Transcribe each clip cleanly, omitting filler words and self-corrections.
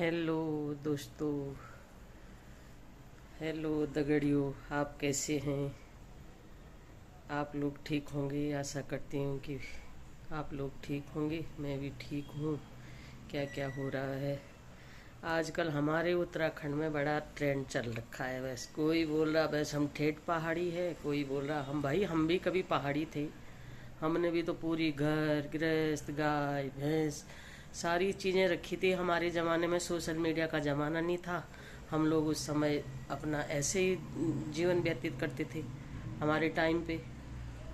Hello दोस्तों। Hello दगड़ियों, आप कैसे हैं? आप लोग ठीक होंगे, आशा करती हूँ कि आप लोग ठीक होंगे। मैं भी ठीक हूँ। क्या क्या हो रहा है आजकल हमारे उत्तराखंड में? बड़ा ट्रेंड चल रखा है। बस कोई बोल रहा बस हम ठेठ पहाड़ी है, कोई बोल रहा हम भाई हम भी कभी पहाड़ी थे। हमने भी तो पूरी घर गृहस्थ गाय भैंस सारी चीज़ें रखी थी। हमारे ज़माने में सोशल मीडिया का ज़माना नहीं था। हम लोग उस समय अपना ऐसे ही जीवन व्यतीत करते थे। हमारे टाइम पे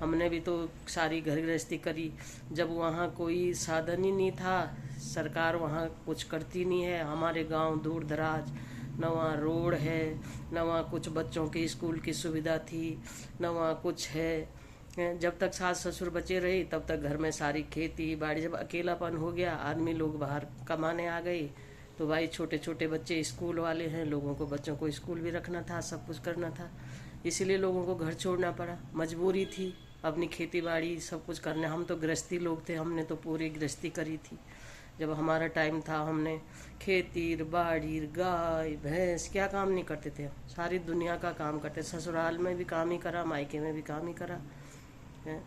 हमने भी तो सारी घर गृहस्थी करी। जब वहाँ कोई साधन ही नहीं था, सरकार वहाँ कुछ करती नहीं है। हमारे गांव दूर दराज, न वहाँ रोड है, न वहाँ कुछ बच्चों के स्कूल की सुविधा थी, न वहाँ कुछ है। जब तक सास ससुर बचे रहे तब तक घर में सारी खेती बाड़ी। जब अकेलापन हो गया, आदमी लोग बाहर कमाने आ गए, तो भाई छोटे छोटे बच्चे स्कूल वाले हैं, लोगों को बच्चों को स्कूल भी रखना था, सब कुछ करना था। इसीलिए लोगों को घर छोड़ना पड़ा, मजबूरी थी अपनी खेती बाड़ी सब कुछ करने। हम तो गृहस्थी लोग थे, हमने तो पूरी गृहस्थी करी थी। जब हमारा टाइम था हमने खेती बाड़ी गाय भैंस क्या काम नहीं करते थे। सारी दुनिया का काम करते, ससुराल में भी काम ही करा, मायके में भी काम ही करा है।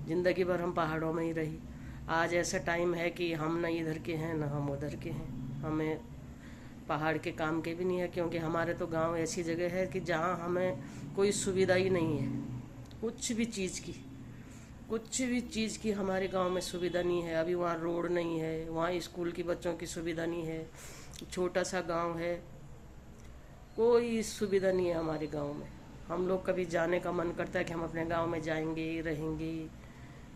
जिंदगी भर हम पहाड़ों में ही रही। आज ऐसा टाइम है कि हम न इधर के हैं न हम उधर के हैं। हमें पहाड़ के काम के भी नहीं है, क्योंकि हमारे तो गांव ऐसी जगह है कि जहाँ हमें कोई सुविधा ही नहीं है। कुछ भी चीज़ की कुछ भी चीज़ की हमारे गांव में सुविधा नहीं है। अभी वहाँ रोड नहीं है, वहाँ स्कूल की बच्चों की सुविधा नहीं है। छोटा सा गांव है, कोई सुविधा नहीं है हमारे गांव में। हम लोग कभी जाने का मन करता है कि हम अपने गांव में जाएंगे रहेंगे,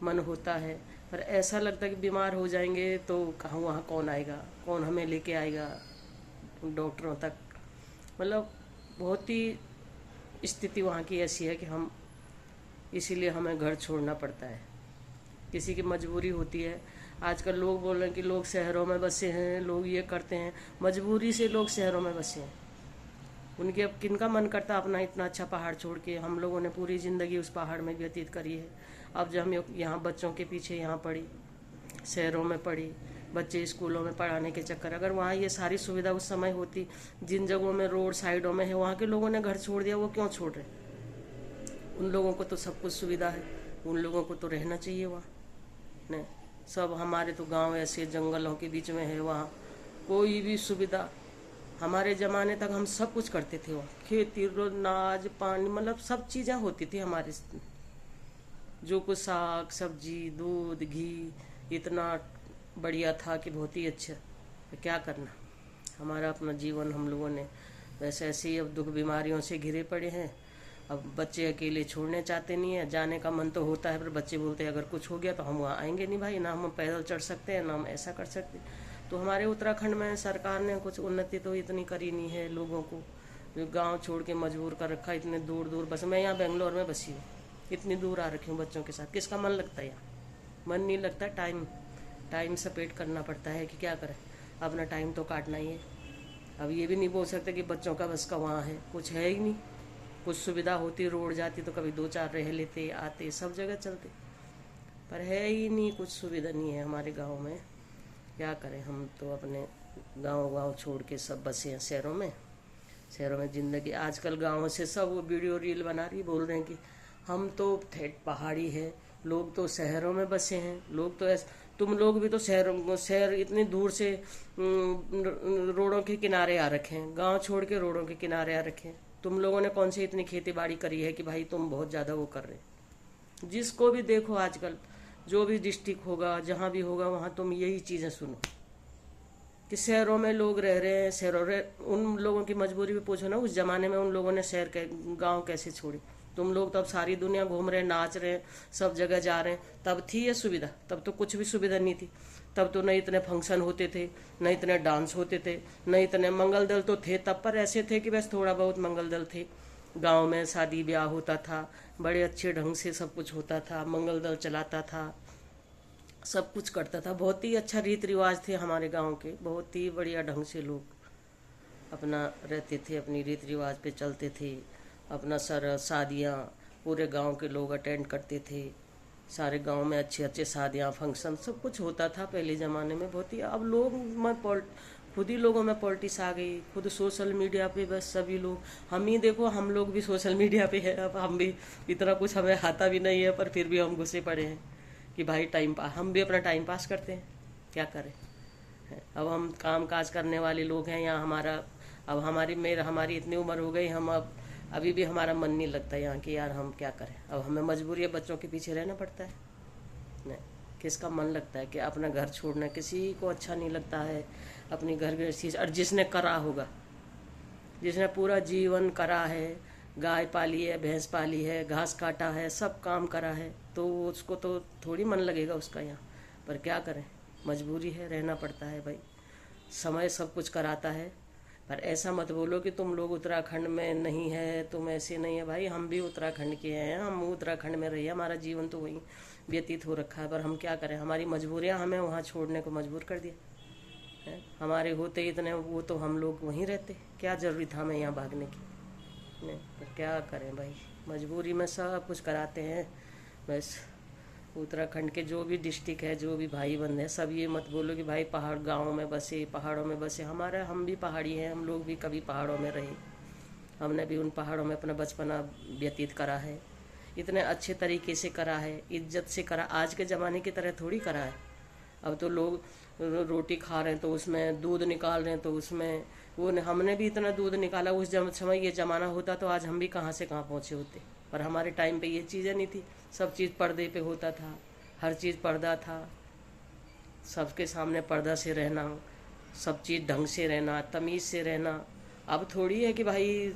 मन होता है। पर ऐसा लगता है कि बीमार हो जाएंगे तो कहाँ वहाँ कौन आएगा, कौन हमें लेके आएगा डॉक्टरों तक। मतलब बहुत ही स्थिति वहाँ की ऐसी है कि हम इसीलिए हमें घर छोड़ना पड़ता है। किसी की मजबूरी होती है। आजकल लोग बोल रहे हैं कि लोग शहरों में बसे हैं, लोग ये करते हैं। मजबूरी से लोग शहरों में बसे हैं। उनके अब किनका मन करता अपना इतना अच्छा पहाड़ छोड़ के? हम लोगों ने पूरी ज़िंदगी उस पहाड़ में व्यतीत करी है। अब जब हम यहाँ बच्चों के पीछे यहाँ पड़ी, शहरों में पड़ी, बच्चे स्कूलों में पढ़ाने के चक्कर, अगर वहाँ ये सारी सुविधा उस समय होती, जिन जगहों में रोड साइडों में है, वहाँ के लोगों ने घर छोड़ दिया। वो क्यों छोड़ रहे? उन लोगों को तो सब कुछ सुविधा है, उन लोगों को तो रहना चाहिए वहाँ। नहीं, सब हमारे तो गांव ऐसे जंगलों के बीच में है, वहाँ कोई भी सुविधा। हमारे ज़माने तक हम सब कुछ करते थे वहाँ, खेती अनाज पानी मतलब सब चीज़ें होती थी हमारे। जो कुछ साग सब्जी दूध घी इतना बढ़िया था कि बहुत ही अच्छा। तो क्या करना, हमारा अपना जीवन हम लोगों ने वैसे ऐसे ही अब दुख बीमारियों से घिरे पड़े हैं। अब बच्चे अकेले छोड़ने चाहते नहीं है, जाने का मन तो होता है, पर बच्चे बोलते हैं अगर कुछ हो गया तो हम वहाँ आएंगे नहीं भाई, ना हम पैदल चढ़ सकते हैं ना हम ऐसा कर सकते। तो हमारे उत्तराखंड में सरकार ने कुछ उन्नति तो इतनी करी नहीं है। लोगों को जो गांव छोड़ के मजबूर कर रखा, इतने दूर दूर। बस मैं यहाँ बेंगलोर में बसी हूँ, इतनी दूर आ रखी हूँ बच्चों के साथ। किसका मन लगता है यहाँ? मन नहीं लगता। टाइम टाइम सपेट करना पड़ता है कि क्या करें, अपना टाइम तो काटना ही है। अब ये भी नहीं बोल सकते कि बच्चों का बस का वहाँ है, कुछ है ही नहीं। कुछ सुविधा होती, रोड जाती तो कभी दो चार रह लेते आते, सब जगह चलते, पर है ही नहीं, कुछ सुविधा नहीं है हमारे गांव में। क्या करें, हम तो अपने गांव गांव छोड़ के सब बसे हैं शहरों में। शहरों में ज़िंदगी आजकल गाँव से सब वो वीडियो रील बना रही, बोल रहे हैं कि हम तो ठेठ पहाड़ी है, लोग तो शहरों में बसे हैं। लोग तो ऐसे, तुम लोग भी तो शहर इतनी दूर से रोडों के किनारे आ रखे हैं, गांव छोड़ के रोडों के किनारे आ रखे हैं। तुम लोगों ने कौन सी इतनी खेती बाड़ी करी है कि भाई तुम बहुत ज़्यादा वो कर रहे? जिसको भी देखो आजकल, जो भी डिस्ट्रिक्ट होगा जहाँ भी होगा वहाँ तुम यही चीज़ें सुनो कि शहरों में लोग रह रहे हैं। उन लोगों की मजबूरी भी पूछो ना, उस जमाने में उन लोगों ने शहर के गांव कैसे छोड़ी? तुम लोग तो अब सारी दुनिया घूम रहे हैं, नाच रहे हैं, सब जगह जा रहे हैं। तब थी ये सुविधा? तब तो कुछ भी सुविधा नहीं थी। तब तो न इतने फंक्शन होते थे, न इतने डांस होते थे, न इतने मंगल दल तो थे तब, पर ऐसे थे कि बस थोड़ा बहुत मंगल दल थे। गांव में शादी ब्याह होता था, बड़े अच्छे ढंग से सब कुछ होता था, मंगल दल चलाता था, सब कुछ करता था। बहुत ही अच्छा रीति रिवाज थे हमारे गांव के, बहुत ही बढ़िया ढंग से लोग अपना रहते थे, अपनी रीति रिवाज पे चलते थे। अपना सर शादियाँ पूरे गांव के लोग अटेंड करते थे। सारे गांव में अच्छे अच्छे शादियाँ फंक्शन सब कुछ होता था पहले ज़माने में। बहुत ही अब लोग खुद ही लोगों में पॉलिटिक्स आ गई, खुद सोशल मीडिया पे बस सभी लोग, हम ही देखो, हम लोग भी सोशल मीडिया पे है। अब हम भी इतना कुछ हमें आता भी नहीं है, पर फिर भी हम घुसे पड़े हैं कि भाई टाइम पास, हम भी अपना टाइम पास करते हैं, क्या करें। अब हम काम काज करने वाले लोग हैं यहाँ, हमारा अब हमारी इतनी उम्र हो गई, हम अब अभी भी हमारा मन नहीं लगता यहाँ कि यार हम क्या करें। अब हमें मजबूरी है, बच्चों के पीछे रहना पड़ता है। नहीं, किसका मन लगता है कि अपना घर छोड़ना, किसी को अच्छा नहीं लगता है अपनी घर गृहस्थी। और जिसने करा होगा, जिसने पूरा जीवन करा है, गाय पाली है, भैंस पाली है, घास काटा है, सब काम करा है, तो उसको तो थोड़ी मन लगेगा उसका यहाँ। पर क्या करें, मजबूरी है, रहना पड़ता है भाई। समय सब कुछ कराता है। पर ऐसा मत बोलो कि तुम लोग उत्तराखंड में नहीं है, तुम ऐसे नहीं है। भाई हम भी उत्तराखंड के हैं, हम उत्तराखंड में रहिए, हमारा जीवन तो वहीं व्यतीत हो रखा है। पर हम क्या करें, हमारी मजबूरियां हमें वहाँ छोड़ने को मजबूर कर दिया है। हमारे होते इतने वो तो हम लोग वहीं रहते, क्या जरूरी था हमें यहाँ भागने की। नहीं, पर क्या करें भाई, मजबूरी में सब कुछ कराते हैं। बस उत्तराखंड के जो भी डिस्ट्रिक्ट है, जो भी भाई बंद है, सब ये मत बोलो कि भाई पहाड़ गाँव में बसे, पहाड़ों में बसे। हम भी पहाड़ी हैं, हम लोग भी कभी पहाड़ों में रहे, हमने भी उन पहाड़ों में अपना बचपना व्यतीत करा है, इतने अच्छे तरीके से करा है, इज्जत से करा। आज के ज़माने की तरह थोड़ी करा है। अब तो लोग रोटी खा रहे हैं तो उसमें दूध निकाल रहे हैं, तो उसमें वो हमने भी इतना दूध निकाला। उस समय ये ज़माना होता तो आज हम भी कहाँ से कहाँ पहुँचे होते। पर हमारे टाइम पे ये चीज़ें नहीं थी, सब चीज़ पर्दे पे होता था, हर चीज़ पर्दा था, सबके सामने पर्दा से रहना, सब चीज़ ढंग से रहना, तमीज़ से रहना। अब थोड़ी है कि भाई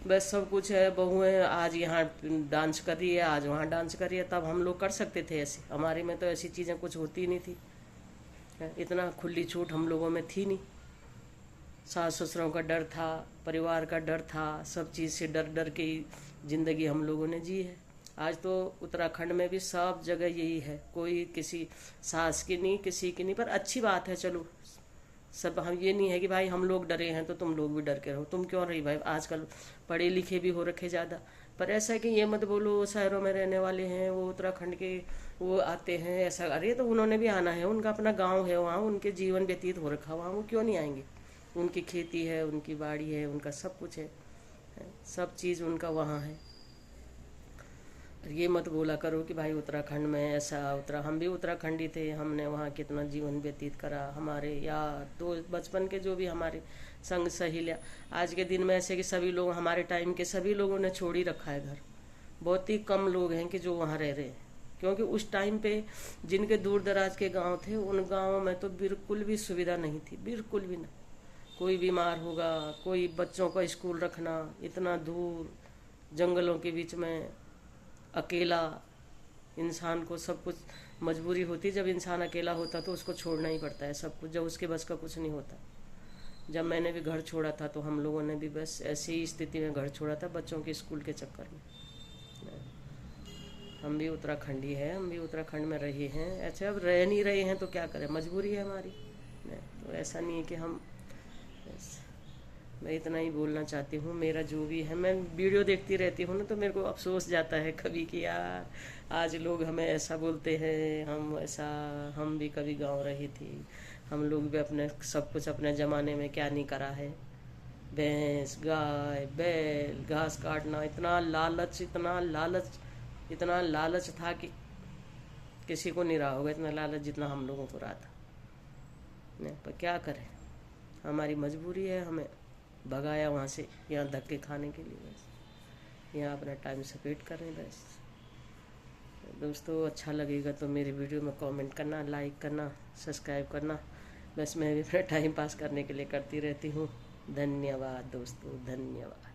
बस सब कुछ है, बहुएं आज यहाँ डांस कर रही है, आज वहाँ डांस कर रही है। तब हम लोग कर सकते थे ऐसे, हमारे में तो ऐसी चीज़ें कुछ होती नहीं थी, इतना खुली छूट हम लोगों में थी नहीं। सास ससुरों का डर था, परिवार का डर था, सब चीज़ से डर डर के ज़िंदगी हम लोगों ने जी है। आज तो उत्तराखंड में भी सब जगह यही है, कोई किसी सास की नहीं, किसी की नहीं। पर अच्छी बात है, चलो सब, हम ये नहीं है कि भाई हम लोग डरे हैं तो तुम लोग भी डर के रहो। तुम क्यों रही भाई, आजकल पढ़े लिखे भी हो रखे ज़्यादा। पर ऐसा है कि ये मत बोलो शहरों में रहने वाले हैं वो उत्तराखंड के, वो आते हैं ऐसा। अरे तो उन्होंने भी आना है, उनका अपना गांव है वहाँ, उनके जीवन व्यतीत हो रखा वहाँ, वो क्यों नहीं आएंगे। उनकी खेती है, उनकी बाड़ी है, उनका सब कुछ है, सब चीज़ उनका वहाँ है। ये मत बोला करो कि भाई उत्तराखंड में ऐसा हम भी उत्तराखंडी थे, हमने वहाँ कितना जीवन व्यतीत करा। हमारे यार दोस्त बचपन के जो भी हमारे संग सहेलियाँ, आज के दिन में ऐसे कि सभी लोग, हमारे टाइम के सभी लोगों ने छोड़ ही रखा है घर। बहुत ही कम लोग हैं कि जो वहाँ रह रहे हैं, क्योंकि उस टाइम पे जिनके दूर दराज के गाँव थे, उन गाँवों में तो बिल्कुल भी सुविधा नहीं थी, बिल्कुल भी नहीं। कोई बीमार होगा, कोई बच्चों का स्कूल रखना, इतना दूर जंगलों के बीच में अकेला इंसान को सब कुछ मजबूरी होती। जब इंसान अकेला होता तो उसको छोड़ना ही पड़ता है सब कुछ, जब उसके बस का कुछ नहीं होता। जब मैंने भी घर छोड़ा था तो हम लोगों ने भी बस ऐसी ही स्थिति में घर छोड़ा था, बच्चों के स्कूल के चक्कर में। हम भी उत्तराखंडी हैं, हम भी उत्तराखंड में रहे हैं। अच्छा, अब रह नहीं रहे हैं तो क्या करें, मजबूरी है हमारी। तो ऐसा नहीं है कि हम, मैं इतना ही बोलना चाहती हूँ। मेरा जो भी है, मैं वीडियो देखती रहती हूँ ना, तो मेरे को अफसोस जाता है कभी कि यार आज लोग हमें ऐसा बोलते हैं, हम भी कभी गांव रही थी, हम लोग भी अपने सब कुछ अपने ज़माने में क्या नहीं करा है। भैंस, गाय, बैल, घास काटना, इतना लालच, इतना लालच था कि किसी को नहीं रहा होगा इतना लालच जितना हम लोगों को रहा था। नहीं, पर क्या करें, हमारी मजबूरी है, हमें भगाया वहाँ से यहाँ धक्के खाने के लिए। बस यहाँ अपना टाइम स्पेंड करें बस। दोस्तों अच्छा लगेगा तो मेरे वीडियो में कमेंट करना, लाइक करना, सब्सक्राइब करना। बस मैं भी अपना टाइम पास करने के लिए करती रहती हूँ। धन्यवाद दोस्तों, धन्यवाद।